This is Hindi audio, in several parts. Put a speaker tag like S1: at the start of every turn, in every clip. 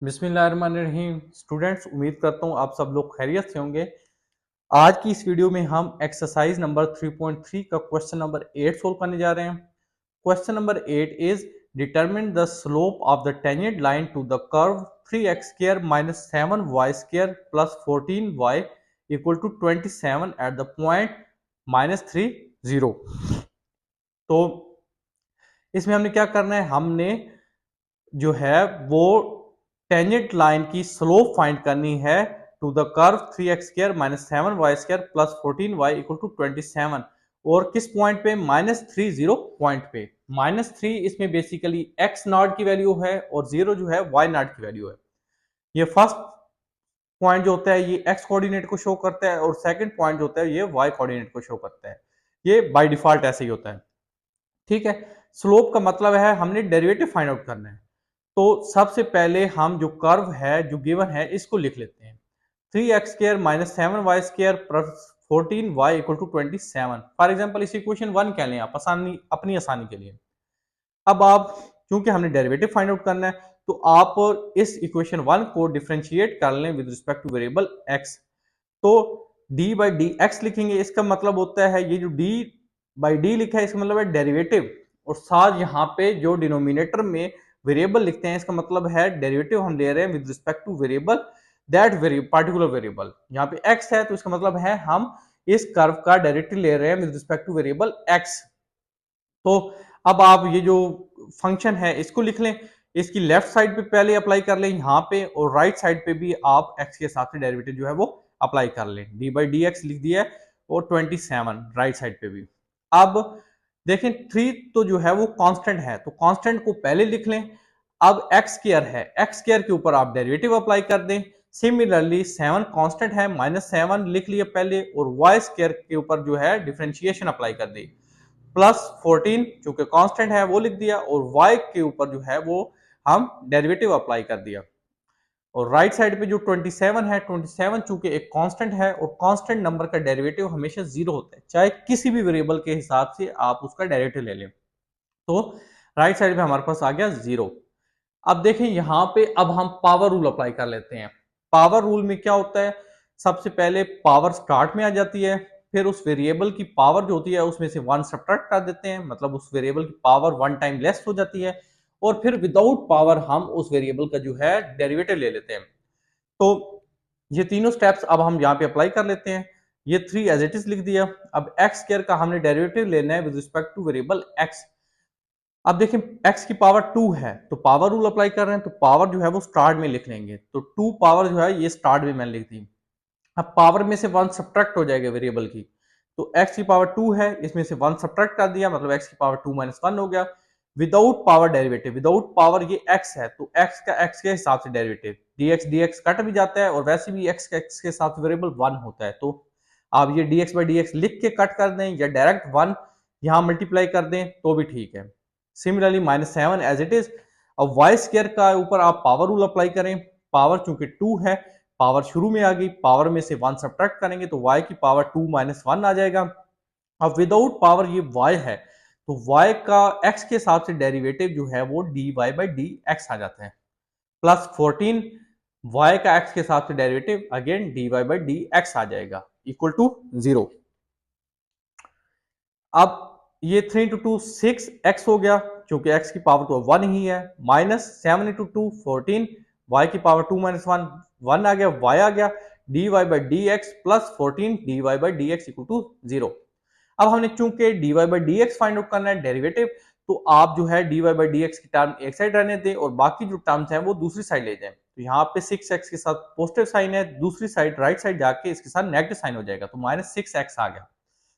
S1: बिस्मिल्लाहिर्रहमानिर्रहीम। स्टूडेंट्स, उम्मीद करता हूँ आप सब लोग खैरियत से होंगे। आज की इस वीडियो में हम एक्सरसाइज नंबर 3.3 का क्वेश्चन नंबर 8 सोल्व करने जा रहे हैं। Question number 8 is determine the slope of the tangent line to the curve 3x square minus 7y square plus 14y equal to 27 at the point -3 0। तो इसमें हमने क्या करना है, हमने जो है वो टेंजेंट लाइन की स्लोप फाइंड करनी है to the curve 3x square minus 7y square plus 14y equal to 27। और किस पॉइंट पे? -3 0 पॉइंट पे। -3 इसमें बेसिकली x नॉट की वैल्यू है और 0 जो है y नॉट की वैल्यू है। ये फर्स्ट पॉइंट जो होता है ये x कोऑर्डिनेट को शो करता है और सेकंड पॉइंट जो होता है ये y कोऑर्डिनेट को शो करता है। ये बाय डिफॉल्ट ऐसे ही होता है। ठीक है। स्लोप का मतलब है हमने डेरिवेटिव फाइंड आउट करना है। तो सबसे पहले हम जो कर्व है जो गिवन है इसको लिख लेते हैं। 3x square minus 7y square plus 14y equal to 27। For example इस इक्वेशन 1 कह लें आप अपनी आसानी के लिए। अब आप क्योंकि हमने डेरिवेटिव फाइंड आउट करना है तो आप इस इक्वेशन 1 को डिफरेंशिएट कर लें with respect two variable x। तो d बाई डी एक्स लिखेंगे। इसका मतलब होता है ये जो d बाई डी लिखा है इसका मतलब है डेरिवेटिव, और साथ यहाँ पे जो डिनोमिनेटर में वेरिएबल लिखते हैं इसका मतलब है डेरिवेटिव हम ले रहे हैं with respect two variable that particular variable. यहाँ पे x है तो इसका मतलब है हम इस कर्व का डेरिवेटिव ले रहे हैं with respect two variable x। तो अब आप ये जो फंक्शन है इसको लिख लें। इसकी लेफ्ट साइड पे पहले अप्लाई कर लें यहाँ पे, और राइट साइड पे भी आप x के साथ में डेरिवेटिव जो है वो अप्लाई कर लें। d बाई डी एक्स लिख दिया है और 27 राइट साइड पे भी। अब देखें 3 तो जो है वो कांस्टेंट है तो कांस्टेंट को पहले लिख लें। अब x स्क्वायर है, x स्क्वायर के ऊपर आप डेरिवेटिव अप्लाई कर दें। सिमिलरली 7 कांस्टेंट है, -7 लिख लिया पहले, और y स्क्वायर के ऊपर जो है डिफरेंशिएशन अप्लाई कर दी। प्लस 14 चूंकि कांस्टेंट है वो लिख दिया, और y के ऊपर जो है वो हम डेरिवेटिव अप्लाई कर दिया। और राइट साइड पे जो 27 है, 27 चूंकि एक कांस्टेंट है और कांस्टेंट नंबर का डेरिवेटिव हमेशा 0 होता है, चाहे किसी भी वेरिएबल के हिसाब से आप उसका डेरिवेटिव ले लें। तो राइट साइड पे हमारे पास आ गया 0। अब देखें यहाँ पे अब हम पावर रूल अप्लाई कर लेते हैं। पावर रूल में क्या होता है, सबसे पहले पावर स्टार्ट में आ जाती है, फिर उस वेरिएबल की पावर जो होती है उसमें से 1 सब्ट्रैक्ट कर देते हैं, मतलब उस वेरिएबल की पावर 1 टाइम लेस हो जाती है, और फिर विदाउट पावर हम उस वेरिएबल का जो है डेरिवेटिव ले लेते हैं। तो ये तीनों स्टेप्स अब हम यहाँ पे अप्लाई कर लेते हैं। ये 3 एज इट इज लिख दिया। अब एक्स स्क्वायर का हमने डेरिवेटिव लेना है with respect two variable x. अब देखें x की पावर 2 है तो पावर रूल अप्लाई कर रहे हैं, तो पावर जो है वो स्टार्ट में लिख लेंगे। तो 2 पावर जो है ये स्टार्ट में मैंने लिख दी। अब पावर में से 1 सब्ट्रैक्ट हो जाएगा वेरिएबल की, तो x की पावर 2 है, इसमें से 1 सब्ट्रैक्ट कर दिया, मतलब x की पावर 2 माइनस 1 हो गया। Without power derivative, without power ये x है तो x का x के हिसाब से डेरिवेटिव dx कट भी जाता है, और वैसे भी x का x के साथ वेरिएबल 1 होता है, तो आप ये dx बाई डी लिख के कट कर दें या डायरेक्ट 1 यहाँ मल्टीप्लाई कर दें तो भी ठीक है। Similarly -7 as it is. अब वाई स्क्वायर का ऊपर आप पावर रूल अप्लाई करें। पावर चूंकि 2 है, पावर शुरू में आ गई, पावर में से 1 सब्ट्रैक्ट करेंगे तो y की पावर 2 माइनस 1 आ जाएगा। अब विदाउट पावर ये y है तो y का x के हिसाब से डेरिवेटिव जो है वो dy बाई डी एक्स आ जाता है। प्लस 14 y का x के हिसाब से derivative again dy by D X आ जाएगा इक्वल टू 0। अब ये 3 इंटू 2 6x हो गया, क्योंकि x की पावर तो 1 ही है। -7 इंटू 2 14, y की पावर 2 माइनस 1 1 आ गया, y आ गया, dy by D X plus 14 dy by D X equal to 0। अब हमने चूंकि dy by D X find out करना है डेरिवेटिव, तो आप जो है dy बाई डी एक्स की टर्म एक साइड रहने दें और बाकी जो टर्म्स हैं वो दूसरी साइड ले जाएं। तो यहाँ पे 6x के साथ पॉजिटिव साइन है, दूसरी साइड राइट साइड जाके इसके साथ नेगेटिव साइन हो जाएगा, तो -6x आ गया।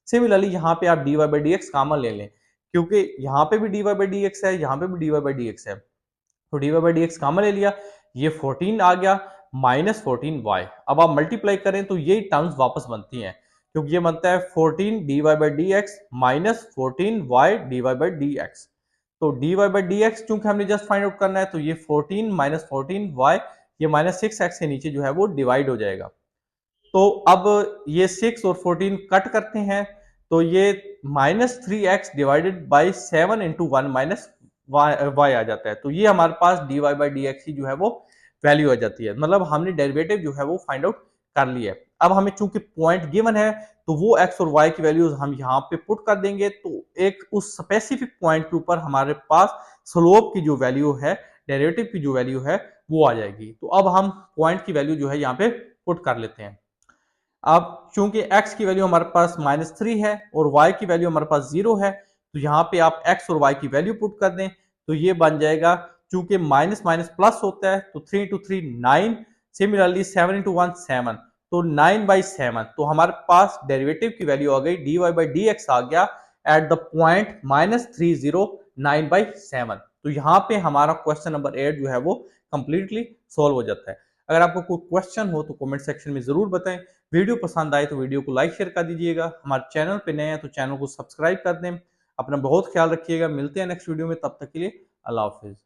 S1: सिमिलरली यहाँ पे आप dy by D x common ले लें, क्योंकि यहाँ पे भी dy बाई डी एक्स है, यहाँ पे भी dy बाई डी एक्स है, तो dy by D x common ले लिया, ये 14 आ गया -14y। अब आप मल्टीप्लाई करें तो ये टर्म्स वापस बनती हैं, क्योंकि ये बनता है 14 dy by D x minus 14y dy by D x. तो dy बाई डी एक्स चूंकि हमने जस्ट फाइंड आउट करना है, तो ये 14 माइनस 14y, ये -6x के नीचे जो है वो डिवाइड हो जाएगा। तो अब ये 6 और 14 कट करते हैं, तो ये -3x divided by 7 into 1 minus y आ जाता है। तो ये हमारे पास dy बाई डी एक्स की जो है वो वैल्यू आ जाती है। मतलब हमने डेरिवेटिव जो है वो फाइंड आउट कर लिया है। अब हमें चूंकि पॉइंट गिवन है तो वो एक्स और वाई की वैल्यूज हम यहाँ पे पुट कर देंगे, तो एक उस स्पेसिफिक पॉइंट के ऊपर हमारे पास स्लोप की जो वैल्यू है, डेरिवेटिव की जो वैल्यू है वो आ जाएगी। तो अब हम पॉइंट की वैल्यू जो है यहाँ पे पुट कर लेते हैं। अब चूंकि x की वैल्यू हमारे पास -3 है और y की वैल्यू हमारे पास 0 है, तो यहाँ पे आप x और y की वैल्यू पुट कर दें तो ये बन जाएगा, चूंकि माइनस माइनस प्लस होता है तो 3 × 3 9, सिमिलरली 7 × 1 7, तो 9/7। तो हमारे पास डेरिवेटिव की वैल्यू आ गई dy/dx आ गया एट द पॉइंट -309/7। तो यहाँ पे हमारा क्वेश्चन नंबर 8 जो है वो कंप्लीटली सॉल्व हो जाता है। अगर आपको कोई क्वेश्चन हो तो कमेंट सेक्शन में जरूर बताएं। वीडियो पसंद आए तो वीडियो को लाइक शेयर कर दीजिएगा। हमारे चैनल पे नए हैं तो चैनल को सब्सक्राइब कर दें। अपना बहुत ख्याल रखिएगा। मिलते हैं नेक्स्ट वीडियो में, तब तक के लिए अल्लाह हाफिज।